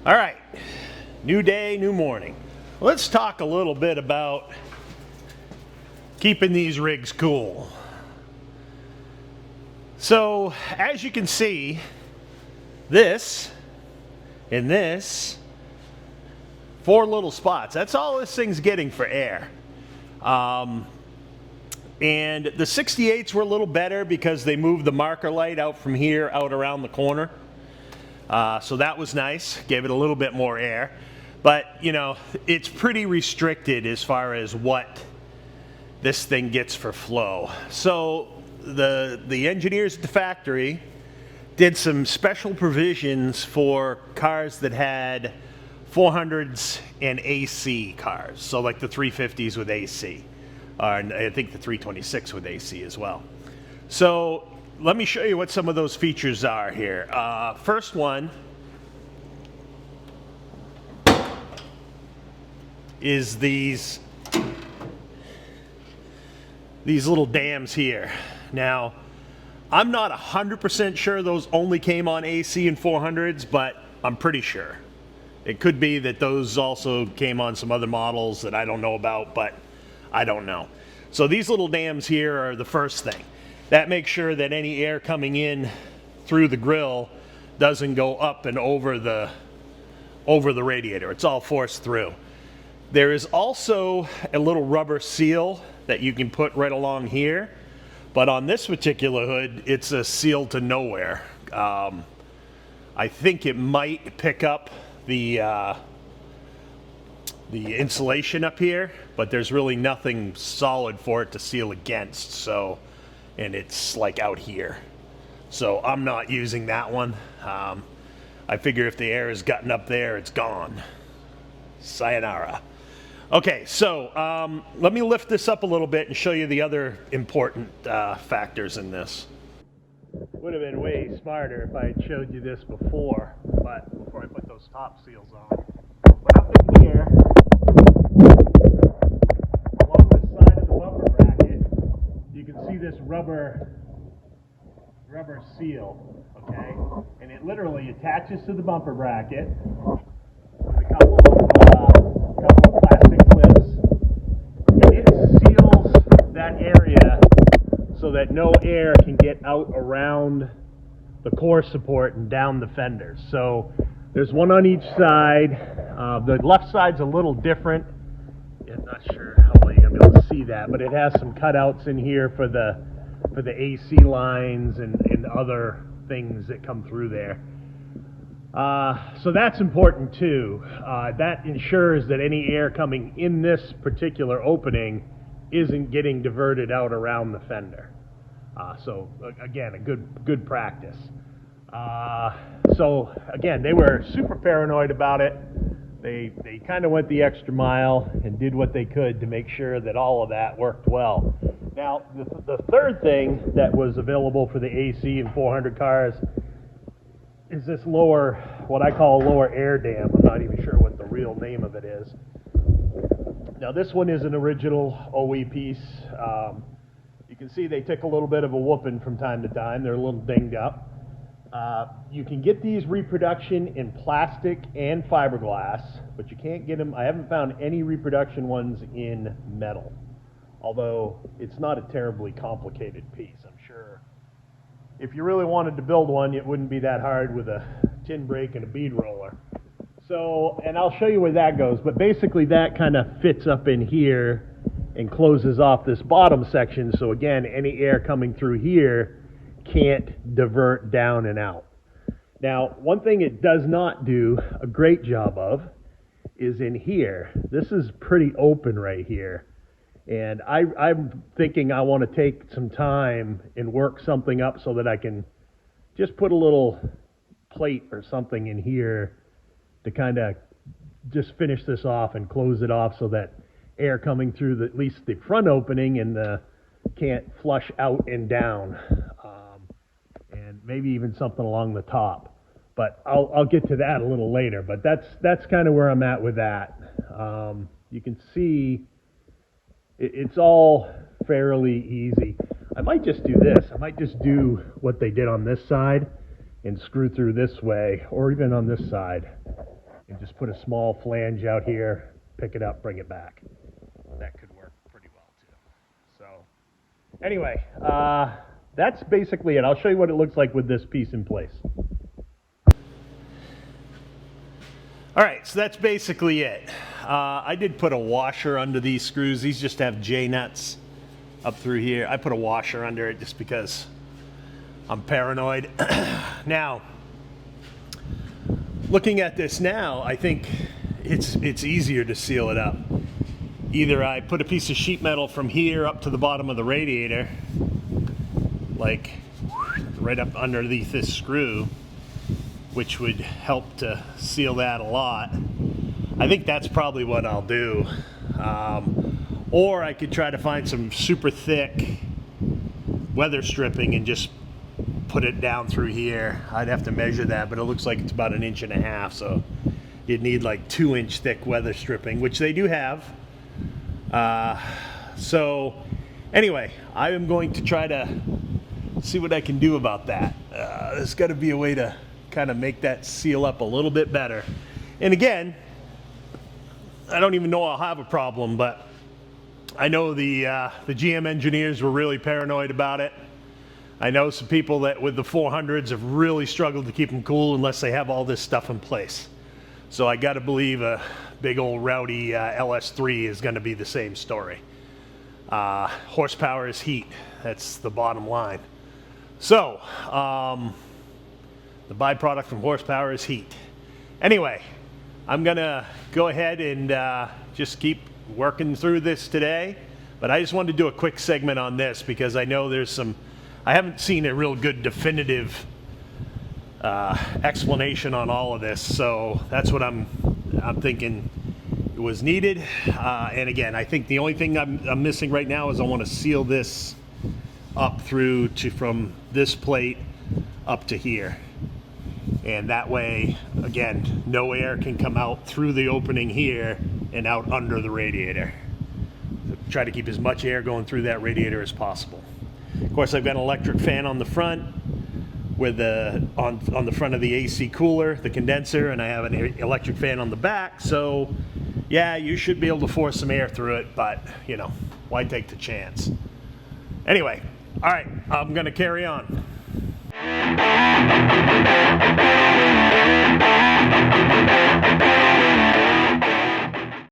All right, new day, new morning. Let's talk a little bit about keeping these rigs cool. So, as you can see, this and this, 4 little spots. That's all this thing's getting for air. And the 68s were a little better because they moved the marker light out from here out around the corner. So that was nice, gave it a little bit more air. But, you know, it's pretty restricted as far as what this thing gets for flow. So the engineers at the factory did some special provisions for cars that had 400s and AC cars. So like the 350s with AC. And I think the 326 with AC as well. So let me show you what some of those features are here. First one is these little dams here. Now, I'm not 100% sure those only came on AC and 400s, but I'm pretty sure. It could be that those also came on some other models that I don't know about, but I don't know. So these little dams here are the first thing. That makes sure that any air coming in through the grill doesn't go up and over the radiator. It's all forced through. There is also a little rubber seal that you can put right along here, but on this particular hood, it's a seal to nowhere. I think it might pick up the insulation up here, but there's really nothing solid for it to seal against. So. And it's like out here. So I'm not using that one. I figure if the air has gotten up there, it's gone. Sayonara. Okay, so let me lift this up a little bit and show you the other important factors in this. Would have been way smarter if I had showed you this before I put those top seals on. But up in here, along the side of the bumper bracket, you can see this rubber seal, okay? And it literally attaches to the bumper bracket with a couple of plastic clips. And it seals that area so that no air can get out around the core support and down the fenders. So there's one on each side. The left side's a little different. I'm not sure how well you're gonna be able to see that, but it has some cutouts in here for the AC lines and other things that come through there. So that's important too. That ensures that any air coming in this particular opening isn't getting diverted out around the fender. So again, a good practice. So again, they were super paranoid about it. They kind of went the extra mile and did what they could to make sure that all of that worked well. Now, the third thing that was available for the AC and 400 cars is this lower, what I call a lower air dam. I'm not even sure what the real name of it is. Now, this one is an original OE piece. You can see they took a little bit of a whooping from time to time. They're a little dinged up. You can get these reproduction in plastic and fiberglass, but you can't get them. I haven't found any reproduction ones in metal, although it's not a terribly complicated piece. I'm sure if you really wanted to build one, it wouldn't be that hard with a tin brake and a bead roller. So, and I'll show you where that goes, but basically that kind of fits up in here and closes off this bottom section. So again, any air coming through here can't divert down and out. Now, one thing it does not do a great job of is in here. This is pretty open right here. And I'm thinking I want to take some time and work something up so that I can just put a little plate or something in here to kind of just finish this off and close it off so that air coming through at least the front opening and can't flush out and down. And maybe even something along the top, but I'll get to that a little later. But that's kind of where I'm at with that. You can see it's all fairly easy. I might just do this. I might just do what they did on this side and screw through this way, or even on this side. and just put a small flange out here, pick it up, bring it back. That could work pretty well too. So anyway, that's basically it. I'll show you what it looks like with this piece in place. All right, so that's basically it. I did put a washer under these screws. These just have J-nuts up through here. I put a washer under it just because I'm paranoid. Now, looking at this now, I think it's easier to seal it up. Either I put a piece of sheet metal from here up to the bottom of the radiator, like right up underneath this screw, which would help to seal that a lot. I think that's probably what I'll do. Or I could try to find some super thick weather stripping and just put it down through here. I'd have to measure that, but it looks like it's about 1.5 inches, so you'd need like 2-inch thick weather stripping, which they do have. So anyway, I am going to try to see what I can do about that. There's got to be a way to kind of make that seal up a little bit better. And again, I don't even know I'll have a problem, but I know the GM engineers were really paranoid about it. I know some people that with the 400s have really struggled to keep them cool unless they have all this stuff in place. So I got to believe a big old rowdy LS3 is going to be the same story. Horsepower is heat. That's the bottom line. So the byproduct from horsepower is heat. Anyway, I'm going to go ahead and just keep working through this today. But I just wanted to do a quick segment on this because I know there's some, I haven't seen a real good definitive explanation on all of this. So that's what I'm thinking was needed. And again, I think the only thing I'm missing right now is I want to seal this up through to from this plate up to here. And that way, again, no air can come out through the opening here and out under the radiator. So try to keep as much air going through that radiator as possible. Of course, I've got an electric fan on the front with on the front of the AC cooler, the condenser, and I have an electric fan on the back. So yeah, you should be able to force some air through it, but you know, why take the chance? Anyway, all right, I'm gonna carry on.